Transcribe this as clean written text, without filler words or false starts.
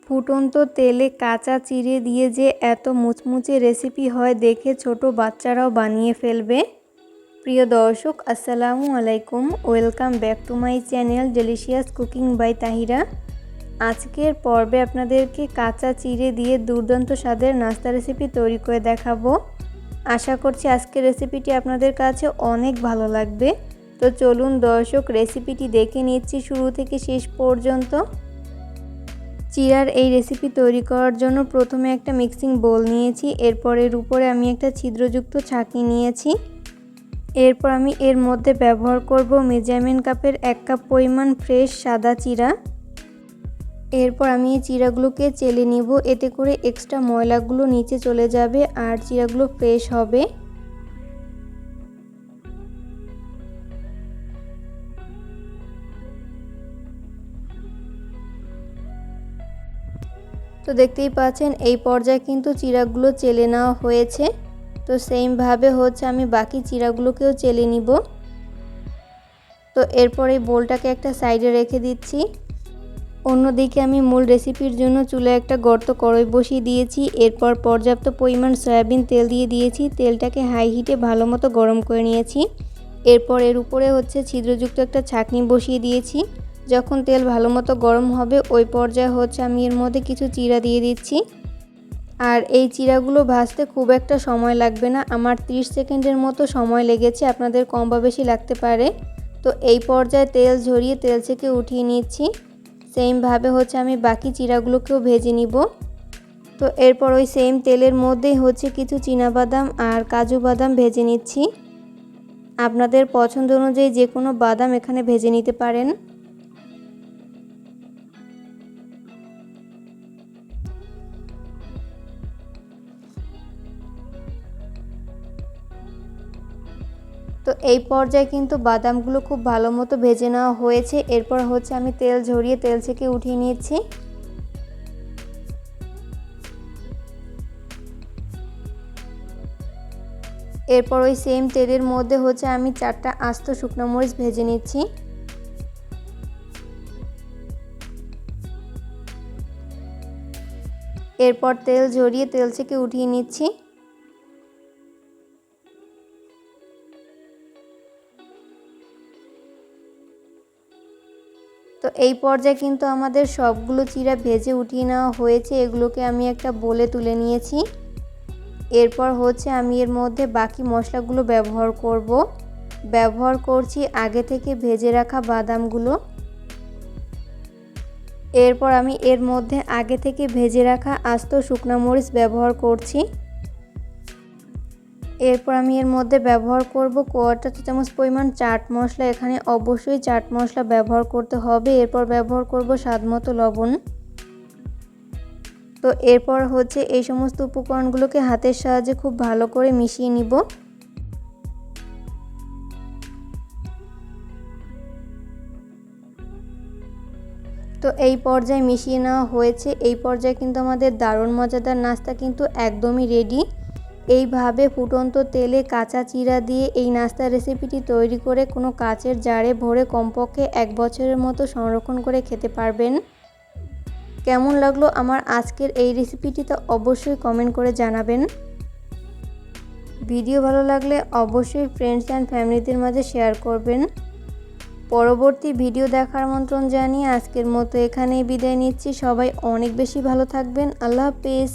ফুটন্ত তেলে কাঁচা চিড়ে দিয়ে যে এত মুচমুচে রেসিপি হয় দেখে ছোট বাচ্চারাও বানিয়ে ফেলবে। প্রিয় দর্শক, আসসালামু আলাইকুম, welcome back to my channel delicious cooking by Tahira. আজকের পর্বে আপনাদেরকে কাঁচা চিড়ে দিয়ে দুর্দান্ত স্বাদের নাস্তা রেসিপি তৈরি করে দেখাবো। আশা করছি আজকের রেসিপিটি আপনাদের কাছে অনেক ভালো লাগবে। তো চলুন দর্শক, রেসিপিটি দেখে নিচ্ছি শুরু থেকে শেষ পর্যন্ত। চিড়ার এই রেসিপি তৈরি করার জন্য প্রথমে একটা মিক্সিং বোল নিয়েছি। এরপর এর উপরে আমি একটা ছিদ্রযুক্ত ছাঁকনি নিয়েছি। এরপর আমি এর মধ্যে ব্যবহার করব মেজারমেন্ট কাপের 1 কাপ পরিমাণ ফ্রেশ সাদা চিড়া। এরপর আমি এই চিড়াগুলোকে চেলে নিব, এতে করে এক্সট্রা ময়লাগুলো নিচে চলে যাবে আর চিড়াগুলো ফ্রেশ হবে। তো দেখতেই পাচ্ছেন এই পর্যায়ে কিন্তু চিড়াগুলো চেলে নেওয়া হয়েছে। তো সেমভাবে আমি বাকি চিড়াগুলোকেও চেলে নিব। তো এরপর এই বোলটাকে একটা সাইডে রেখে দিচ্ছি। অন্যদিকে আমি মূল রেসিপির জন্য চুলায় একটা গর্ত কড়াই বসিয়ে দিয়েছি। এরপর পর্যাপ্ত পরিমাণ সয়াবিন তেল দিয়ে দিয়েছি। তেলটাকে হাই হিটে ভালো মতো গরম করে নিয়েছি। এরপর এর উপরে ছিদ্রযুক্ত একটা ছাঁকনি বসিয়ে দিয়েছি। যখন তেল ভালো মতো গরম হবে ওই পর্যায়ে আমি এর মধ্যে কিছু চিড়া দিয়ে দিচ্ছি। আর এই চিড়াগুলো ভাজতে খুব একটা সময় লাগবে না, আমার 30 সেকেন্ডের মতো সময় লেগেছে, আপনাদের কম বা বেশি লাগতে পারে। তো এই পর্যায়ে তেল ঝরিয়ে তেল থেকে উঠিয়ে নিচ্ছি। সেমভাবে আমি বাকি চিড়াগুলোকেও ভেজে নিব। তো এরপর ওই সেম তেলের মধ্যেই কিছু চীনাবাদাম আর কাজু বাদাম ভেজে নিচ্ছি। আপনাদের পছন্দ অনুযায়ী যে কোনো বাদাম এখানে ভেজে নিতে পারেন। তো এই পর্যায়ে কিন্তু বাদামগুলো খুব ভালো মতো ভেজে নেওয়া হয়েছে। এরপর আমি তেল ঝরিয়ে তেল থেকে উঠিয়ে নিয়েছি। এরপর ওই সেম তেলের মধ্যে আমি 4টা আস্ত শুকনো মরিচ ভেজে নিচ্ছি। এরপর তেল ঝরিয়ে তেল থেকে উঠিয়ে নিচ্ছি। তো এই পর্যায়ে কিন্তু আমাদের সবগুলো চিড়া ভেজে উঠিয়ে নেওয়া হয়েছে। এগুলোকে আমি একটা বোলে তুলে নিয়েছি। এরপর আমি এর মধ্যে বাকি মশলাগুলো ব্যবহার করছি আগে থেকে ভেজে রাখা বাদামগুলো। এরপর আমি এর মধ্যে আগে থেকে ভেজে রাখা আস্ত শুকনো মরিচ ব্যবহার করছি। এরপর আমি এর মধ্যে ব্যবহার করব 1/4 চা চামচ পরিমাণ চাট মশলা। এখানে অবশ্যই চাট মশলা ব্যবহার করতে হবে। এরপর ব্যবহার করব স্বাদমতো লবণ। তো এরপর এই সমস্ত উপকরণগুলোকে হাতের সাহায্যে খুব ভালো করে মিশিয়ে নিব। তো এই পর্যায়ে মিশিয়ে নেওয়া হয়েছে। এই পর্যায়ে কিন্তু আমাদের দারুণ মজাদার নাস্তা কিন্তু একদমই রেডি। এইভাবে ফুটন্ত তেলে কাঁচা চিড়া দিয়ে এই নাস্তার রেসিপিটি তৈরি করে কোনো কাচের জারে ভরে কমপক্ষে 1 বছরের মতো সংরক্ষণ করে খেতে পারবেন। কেমন লাগলো আমার আজকের এই রেসিপিটি তা অবশ্যই কমেন্ট করে জানাবেন। ভিডিও ভালো লাগলে অবশ্যই ফ্রেন্ডস অ্যান্ড ফ্যামিলিদের মাঝে শেয়ার করবেন। পরবর্তী ভিডিও দেখার আমন্ত্রণ জানিয়ে আজকের মতো এখানেই বিদায় নিচ্ছি। সবাই অনেক বেশি ভালো থাকবেন। আল্লাহ হাফেজ।